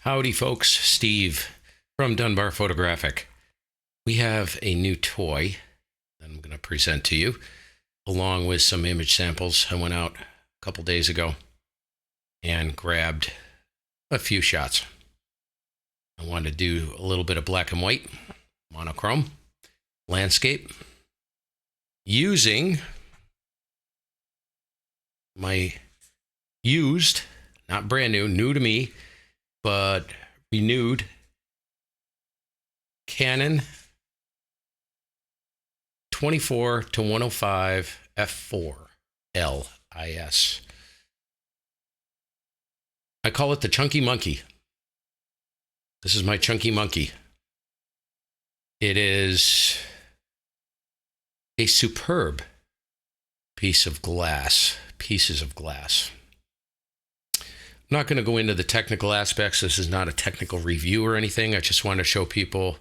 Howdy, folks. Steve from Dunbar Photographic. We have a new toy that I'm going to present to you, along with some image samples. I went out a couple days ago and grabbed a few shots. I wanted to do a little bit of black and white, monochrome, landscape, using my used, not brand new to me, but renewed Canon 24 to 105 f4 LIS. I call it the Chunky Monkey. This is my Chunky Monkey. It is a superb pieces of glass. I'm not going to go into the technical aspects. This is not a technical review or anything. I just want to show people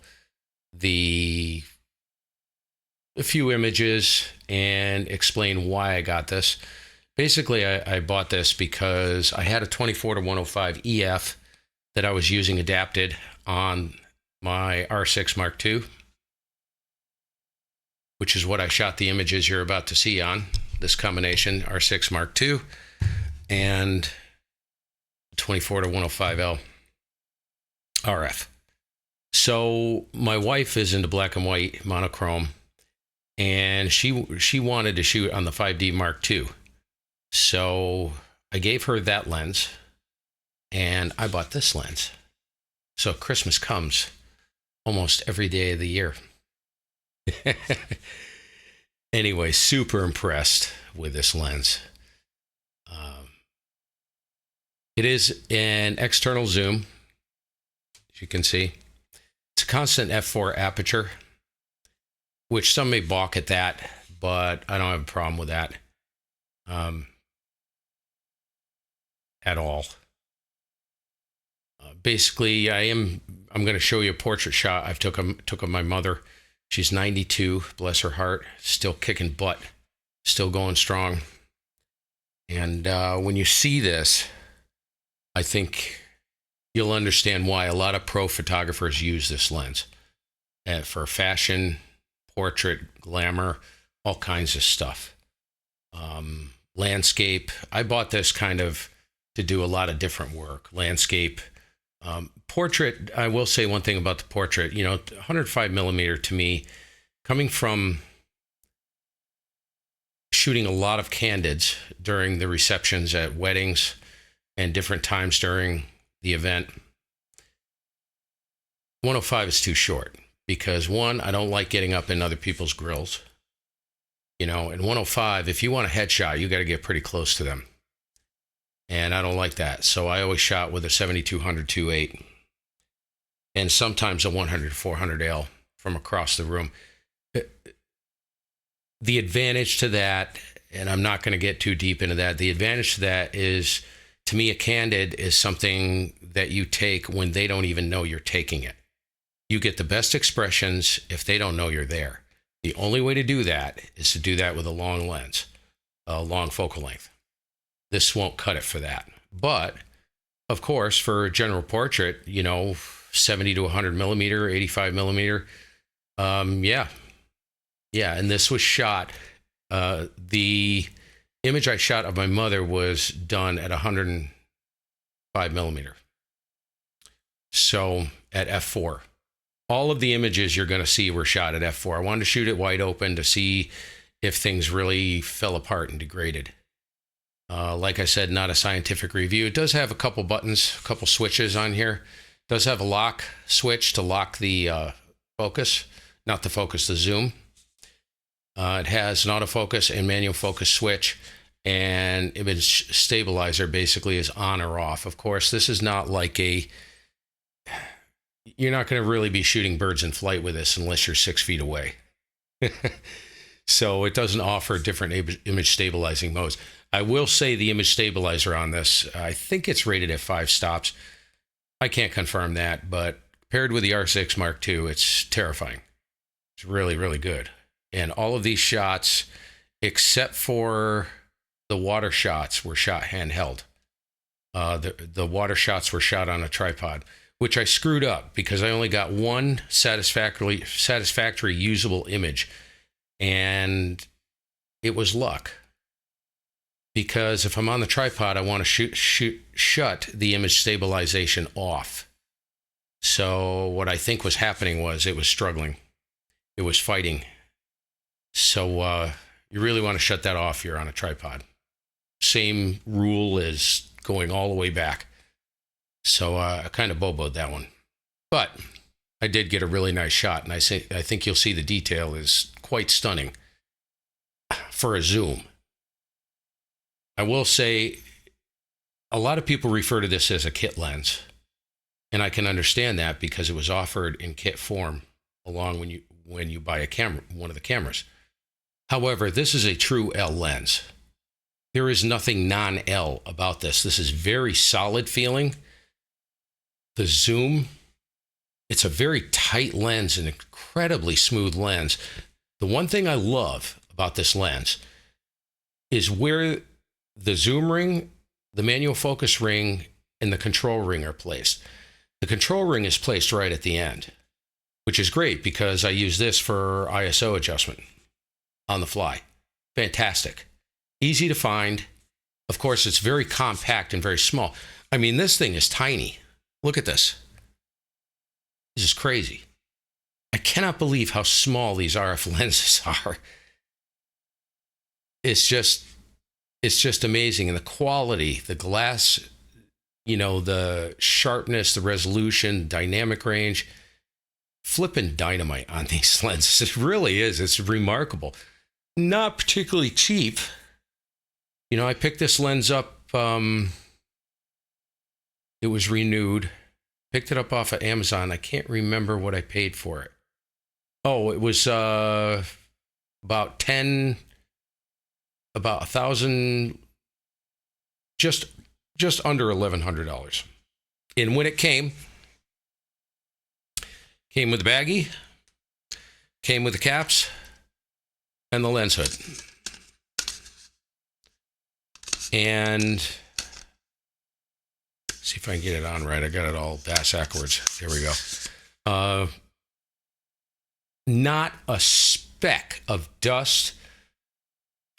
a few images and explain why I got this. Basically, I bought this because I had a 24 to 105 EF that I was using adapted on my R6 Mark II, which is what I shot the images you're about to see on. This combination, R6 Mark II and 24 to 105L RF. So my wife is into black and white monochrome, and she wanted to shoot on the 5D Mark II. So I gave her that lens, and I bought this lens. So Christmas comes almost every day of the year. Anyway, super impressed with this lens. It is an external zoom, as you can see. It's a constant f4 aperture, which some may balk at that, but I don't have a problem with that at all. Basically, I'm going to show you a portrait shot I took of my mother. She's 92, bless her heart, still kicking butt, still going strong. And when you see this, I think you'll understand why a lot of pro photographers use this lens for fashion, portrait, glamour, all kinds of stuff. Landscape. I bought this kind of to do a lot of different work. Landscape, portrait. I will say one thing about the portrait. 105 millimeter to me, coming from shooting a lot of candids during the receptions at weddings and different times during the event, 105 is too short because, one, I don't like getting up in other people's grills. And 105, if you want a headshot, you got to get pretty close to them. And I don't like that. So I always shot with a 7200 2.8 and sometimes a 100 400L from across the room. The advantage to that, and I'm not going to get too deep into that, the advantage to that is, to me, a candid is something that you take when they don't even know you're taking it. You get the best expressions if they don't know you're there. The only way to do that is to do that with a long lens, a long focal length. This won't cut it for that. But, of course, for a general portrait, 70 to 100 millimeter, 85 millimeter, yeah, and this was shot, the image I shot of my mother was done at 105 millimeter. So at f4. All of the images you're going to see were shot at f4. I wanted to shoot it wide open to see if things really fell apart and degraded. Like I said, not a scientific review. It does have a couple buttons, a couple switches on here. It does have a lock switch to lock the focus, not the focus, the zoom. It has an autofocus and manual focus switch, and image stabilizer basically is on or off. Of course, this is not like you're not going to really be shooting birds in flight with this unless you're 6 feet away. So it doesn't offer different image stabilizing modes. I will say the image stabilizer on this, I think it's rated at 5 stops. I can't confirm that, but paired with the R6 Mark II, it's terrifying. It's really, really good. And all of these shots, except for the water shots, were shot handheld. The water shots were shot on a tripod, which I screwed up because I only got one satisfactory usable image, and it was luck. Because if I'm on the tripod, I want to shut the image stabilization off. So what I think was happening was it was struggling. It was fighting. So you really want to shut that off here on a tripod. Same rule as going all the way back. So I kind of boboed that one. But I did get a really nice shot, and I think you'll see the detail is quite stunning for a zoom. I will say a lot of people refer to this as a kit lens, and I can understand that because it was offered in kit form along when you buy a camera, one of the cameras. However, this is a true L lens. There is nothing non-L about this. This is very solid feeling. The zoom, it's a very tight lens, an incredibly smooth lens. The one thing I love about this lens is where the zoom ring, the manual focus ring, and the control ring are placed. The control ring is placed right at the end, which is great because I use this for ISO adjustment on the fly. Fantastic. Easy to find. Of course, it's very compact and very small. I mean, this thing is tiny. Look at this. This is crazy. I cannot believe how small these RF lenses are. It's just amazing. And the quality, the glass, the sharpness, the resolution, dynamic range, flipping dynamite on these lenses. It really is. It's remarkable. Not particularly cheap. I picked this lens up. It was renewed. Picked it up off of Amazon. I can't remember what I paid for it. Oh, it was about $1,000, just under $1,100. And when it came with the baggie, came with the caps, and the lens hood. And see if I can get it on right. I got it all backwards. There we go. Not a speck of dust.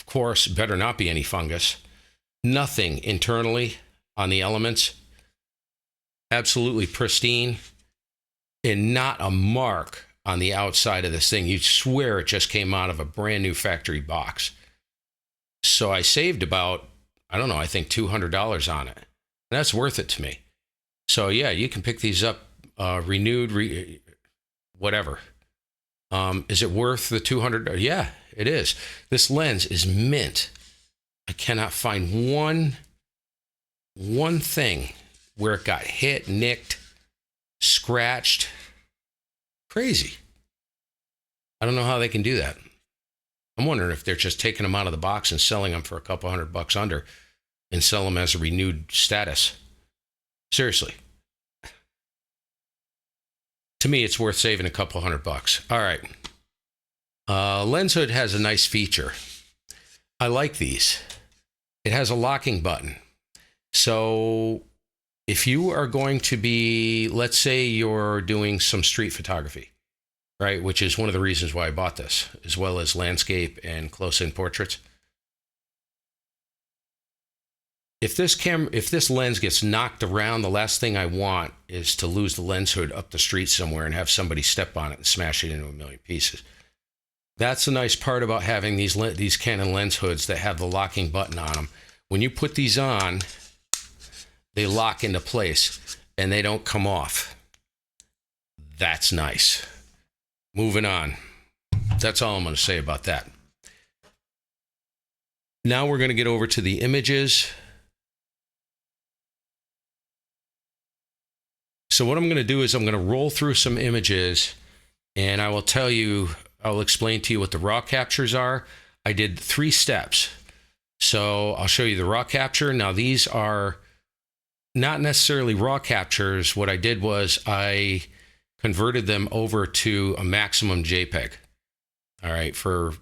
Of course, better not be any fungus. Nothing internally on the elements. Absolutely pristine. And not a mark on the outside of this thing. You'd swear it just came out of a brand new factory box. So I saved about, I think $200 on it. And that's worth it to me. So yeah, you can pick these up renewed, whatever. Is it worth the $200? Yeah, it is. This lens is mint. I cannot find one thing where it got hit, nicked, scratched. Crazy. I don't know how they can do that. I'm wondering if they're just taking them out of the box and selling them for a couple $100 under and sell them as a renewed status. Seriously. To me, it's worth saving a couple $100. All right. Lens hood has a nice feature. I like these. It has a locking button. So if you are going to be, let's say you're doing some street photography, right? Which is one of the reasons why I bought this, as well as landscape and close-in portraits. If this lens gets knocked around, the last thing I want is to lose the lens hood up the street somewhere and have somebody step on it and smash it into a million pieces. That's the nice part about having these Canon lens hoods that have the locking button on them. When you put these on, they lock into place and they don't come off. That's nice. Moving on. That's all I'm going to say about that. Now we're going to get over to the images. So what I'm going to do is I'm going to roll through some images, and I will tell you, I'll explain to you what the raw captures are. I did 3 steps. So I'll show you the raw capture. Now these are not necessarily raw captures. What I did was I converted them over to a maximum JPEG, all right, for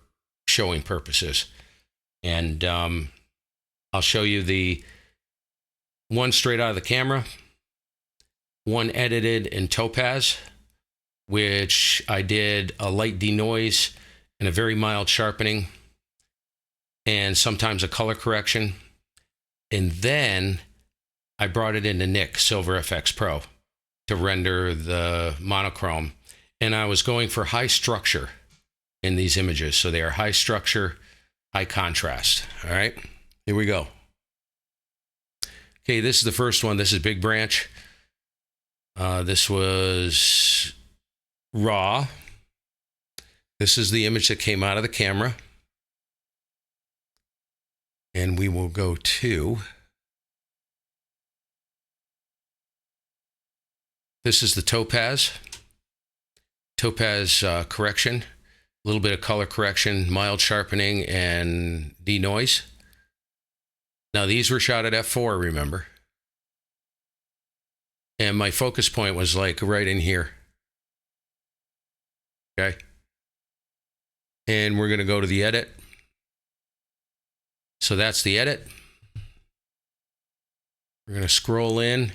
showing purposes. And I'll show you one straight out of the camera, one edited in Topaz, which I did a light denoise and a very mild sharpening, and sometimes a color correction. And then I brought it into Nik Silver FX Pro to render the monochrome. And I was going for high structure in these images. So they are high structure, high contrast. All right, here we go. Okay, this is the first one. This is Big Branch. This was raw. This is the image that came out of the camera. And we will go to, this is the Topaz. Topaz correction, a little bit of color correction, mild sharpening, and denoise. Now these were shot at f4, remember? And my focus point was like right in here. Okay. And we're going to go to the edit. So that's the edit. We're going to scroll in.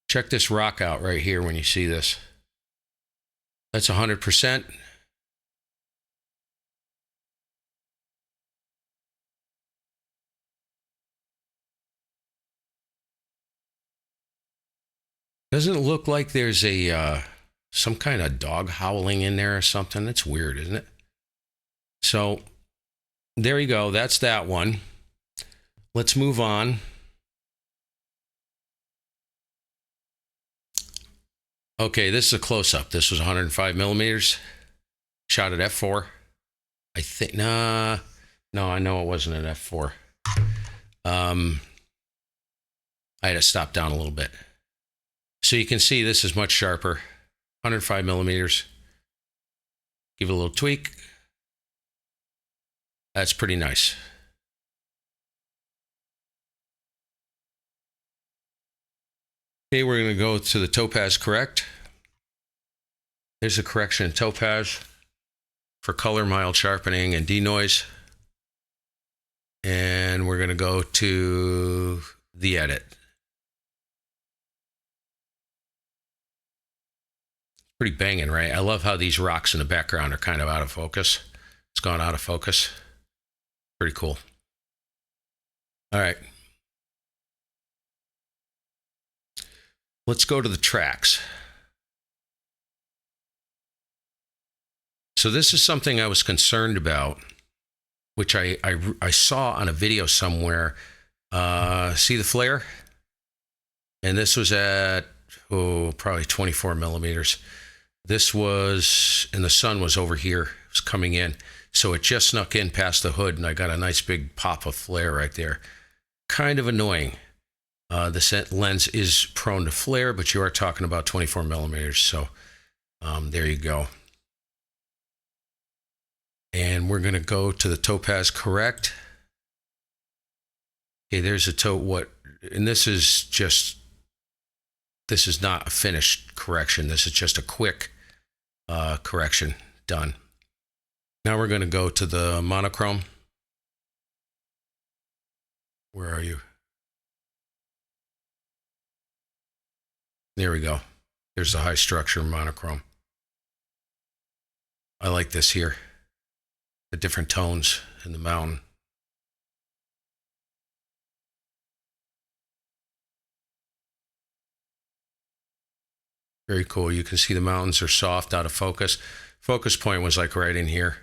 Check this rock out right here when you see this. That's 100%. Doesn't it look like there's a some kind of dog howling in there or something? That's weird, isn't it? So there you go. That's that one. Let's move on. Okay, this is a close-up. This was 105 millimeters. Shot at f4. I think, no, I know it wasn't at f4. I had to stop down a little bit. So you can see this is much sharper. 105 millimeters. Give it a little tweak. That's pretty nice. Okay, we're going to go to the Topaz Correct. There's a correction in Topaz for color, mild sharpening, and denoise. And we're going to go to the edit. Pretty banging, right? I love how these rocks in the background are kind of out of focus. It's gone out of focus. Pretty cool. All right. Let's go to the tracks. So this is something I was concerned about, which I saw on a video somewhere. See the flare? And this was at, probably 24 millimeters. This was, and the sun was over here. It was coming in. So it just snuck in past the hood, and I got a nice big pop of flare right there. Kind of annoying. This lens is prone to flare, but you are talking about 24 millimeters. So there you go. And we're going to go to the Topaz Correct. Okay, there's a and this is not a finished correction. This is just a quick correction done. Now we're going to go to the monochrome. Where are you? There we go. There's the high structure monochrome. I like this here. The different tones in the mountain. Very cool. You can see the mountains are soft, out of focus. Focus point was like right in here.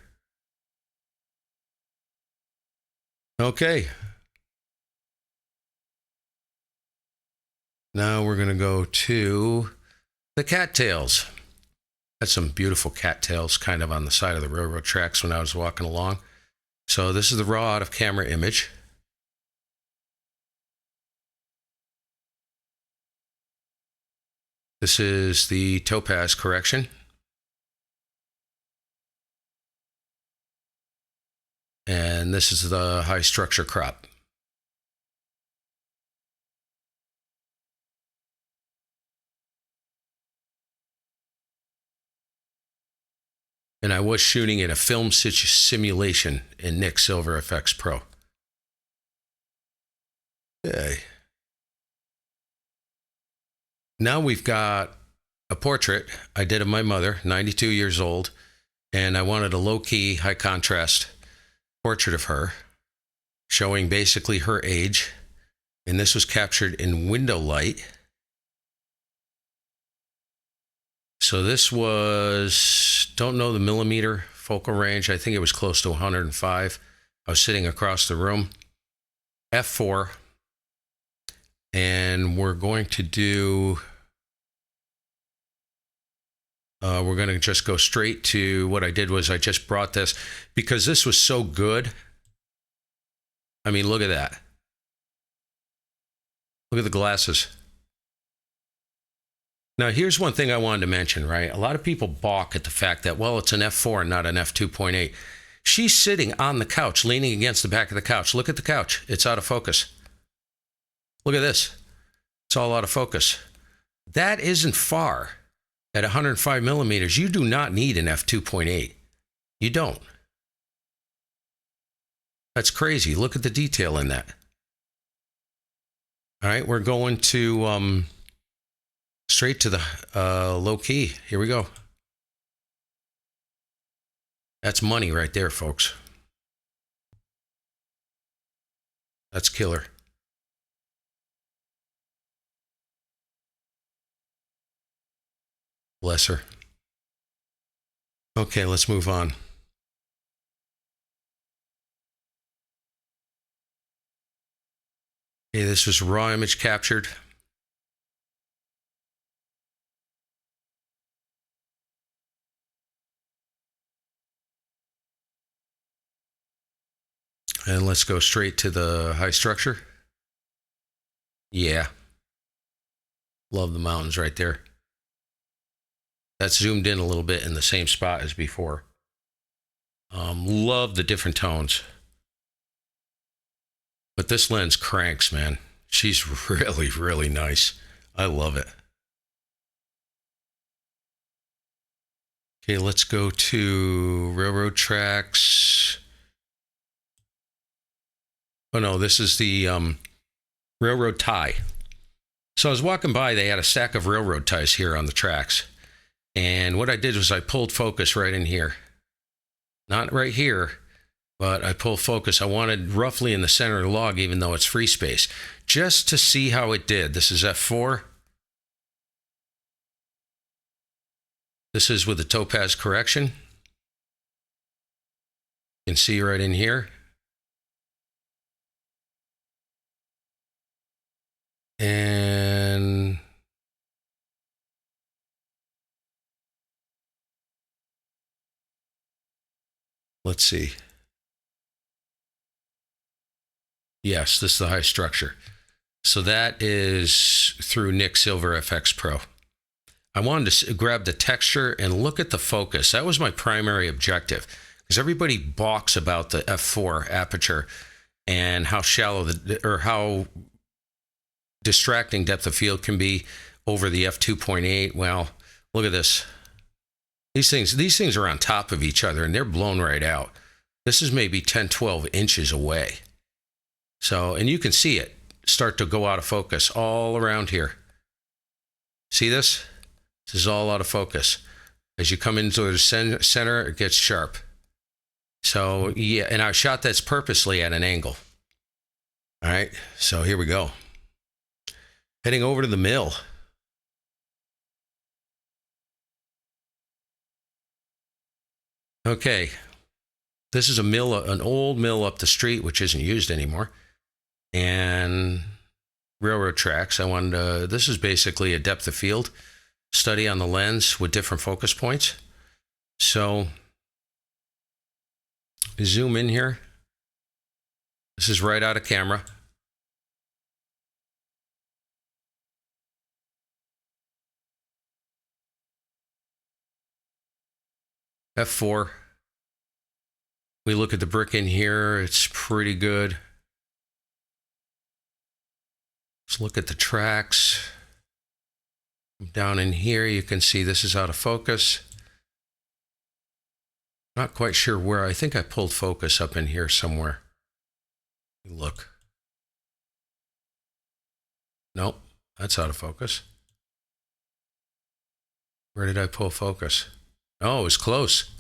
Okay. Now we're going to go to the cattails. Had some beautiful cattails kind of on the side of the railroad tracks when I was walking along. So this is the raw out of camera image. This is the Topaz correction. And this is the high structure crop. And I was shooting in a film simulation in Nik Silver FX Pro. Okay. Now we've got a portrait I did of my mother, 92 years old, and I wanted a low-key, high-contrast portrait of her, showing basically her age, and this was captured in window light. So this was, don't know the millimeter focal range, I think it was close to 105. I was sitting across the room. F4, and we're going to do, we're going to just go straight to what I did was I just brought this because this was so good. I mean, look at that. Look at the glasses. Now, here's one thing I wanted to mention, right? A lot of people balk at the fact that, well, it's an F4 and not an f2.8. She's sitting on the couch, leaning against the back of the couch. Look at the couch. It's out of focus. Look at this. It's all out of focus. That isn't far. At 105 millimeters, you do not need an f2.8. You don't. That's crazy. Look at the detail in that. All right, we're going to straight to the low key. Here we go. That's money right there, folks. That's killer. Bless her. Okay, let's move on. Okay, this was raw image captured. And let's go straight to the high structure. Yeah. Love the mountains right there. That's zoomed in a little bit in the same spot as before. Love the different tones. But this lens cranks, man. She's really, really nice. I love it. Okay, let's go to railroad tracks. Oh no, this is the railroad tie. So I was walking by, they had a stack of railroad ties here on the tracks. And what I did was I pulled focus right in here. Not right here, but I pulled focus. I wanted roughly in the center of the log, even though it's free space, just to see how it did. This is F4. This is with the topaz correction. You can see right in here. And let's see. Yes, this is the high structure. So that is through Nick Silver FX Pro. I wanted to grab the texture and look at the focus. That was my primary objective, because everybody balks about the f4 aperture and how shallow or how distracting depth of field can be over the f2.8. Well, look at this. These things are on top of each other and they're blown right out. This is maybe 10, 12 inches away. So, and you can see it start to go out of focus all around here. See this? This is all out of focus. As you come into the center, it gets sharp. So, yeah, and I shot this purposely at an angle. All right, so here we go. Heading over to the mill. Okay, this is a mill, an old mill up the street, which isn't used anymore. And railroad tracks. I wanted to, this is basically a depth of field study on the lens with different focus points. So zoom in here. This is right out of camera. F4. We look at the brick in here. It's pretty good. Let's look at the tracks. Down in here, you can see this is out of focus. Not quite sure where. I think I pulled focus up in here somewhere. Look. Nope, that's out of focus. Where did I pull focus? Oh, it was close.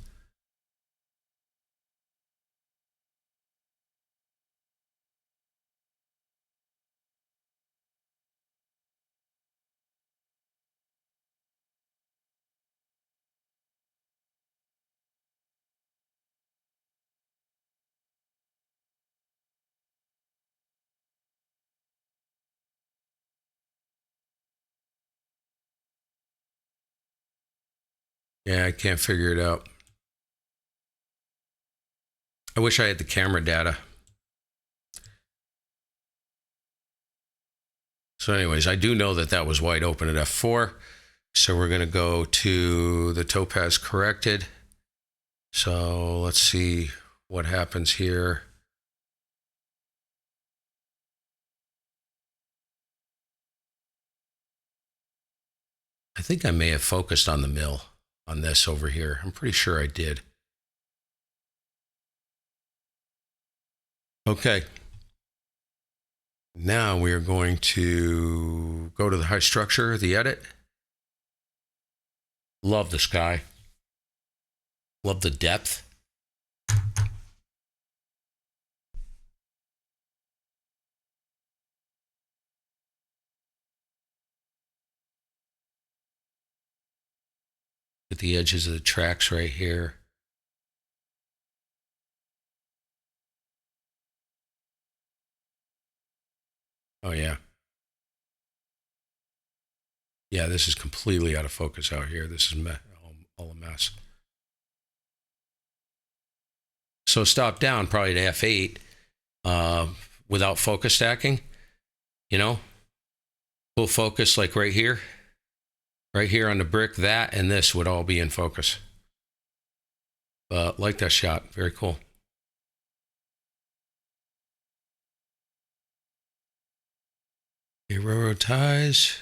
Yeah, I can't figure it out. I wish I had the camera data. So anyways, I do know that that was wide open at f4. So we're going to go to the topaz corrected. So let's see what happens here. I think I may have focused on the mill on this over here. I'm pretty sure I did. Okay. Now we are going to go to the high structure, the edit. Love the sky. Love the depth. At the edges of the tracks right here. Oh, yeah. Yeah, this is completely out of focus out here. This is all a mess. So stop down probably to F8 without focus stacking, you know, full focus like right here on the brick, that and this would all be in focus. Like that shot, very cool. Okay, railroad ties.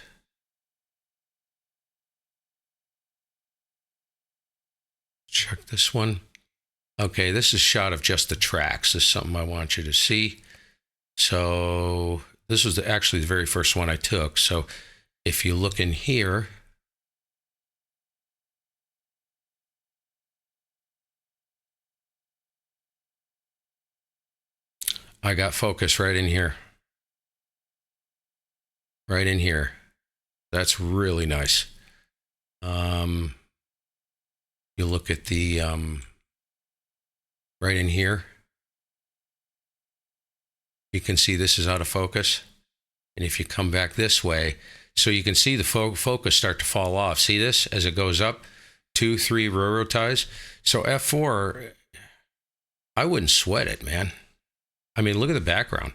Check this one. Okay, this is a shot of just the tracks. This is something I want you to see. So this was actually the very first one I took. So if you look in here, I got focus right in here. Right in here. That's really nice. You look at the right in here. You can see this is out of focus. And if you come back this way, so you can see the focus start to fall off. See this as it goes up? 2, 3 railroad ties. So F4, I wouldn't sweat it, man. I mean, look at the background.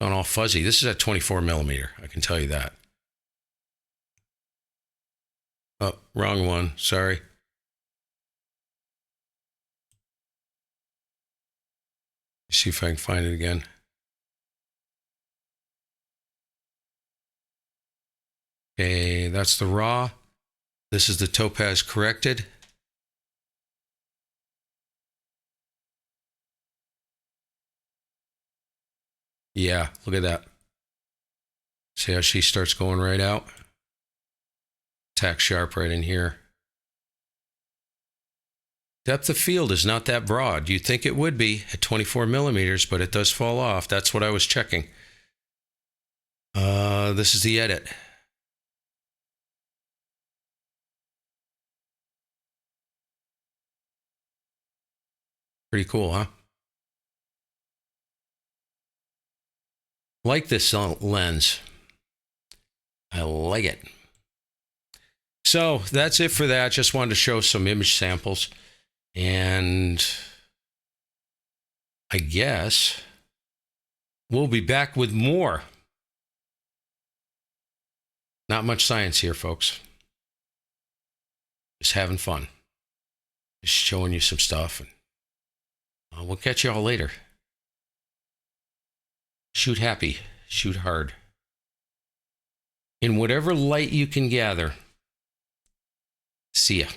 Gone all fuzzy. This is at 24 millimeter. I can tell you that. Oh, wrong one. Sorry. See if I can find it again. Okay, that's the raw. This is the topaz corrected. Yeah, look at that. See how she starts going right out? Tack sharp right in here. Depth of field is not that broad. You'd think it would be at 24 millimeters, but it does fall off. That's what I was checking. This is the edit. Pretty cool, huh? Like this lens. I like it. So that's it for that. Just wanted to show some image samples. And I guess we'll be back with more. Not much science here, folks. Just having fun. Just showing you some stuff. And we'll catch you all later. Shoot happy. Shoot hard. In whatever light you can gather. See ya.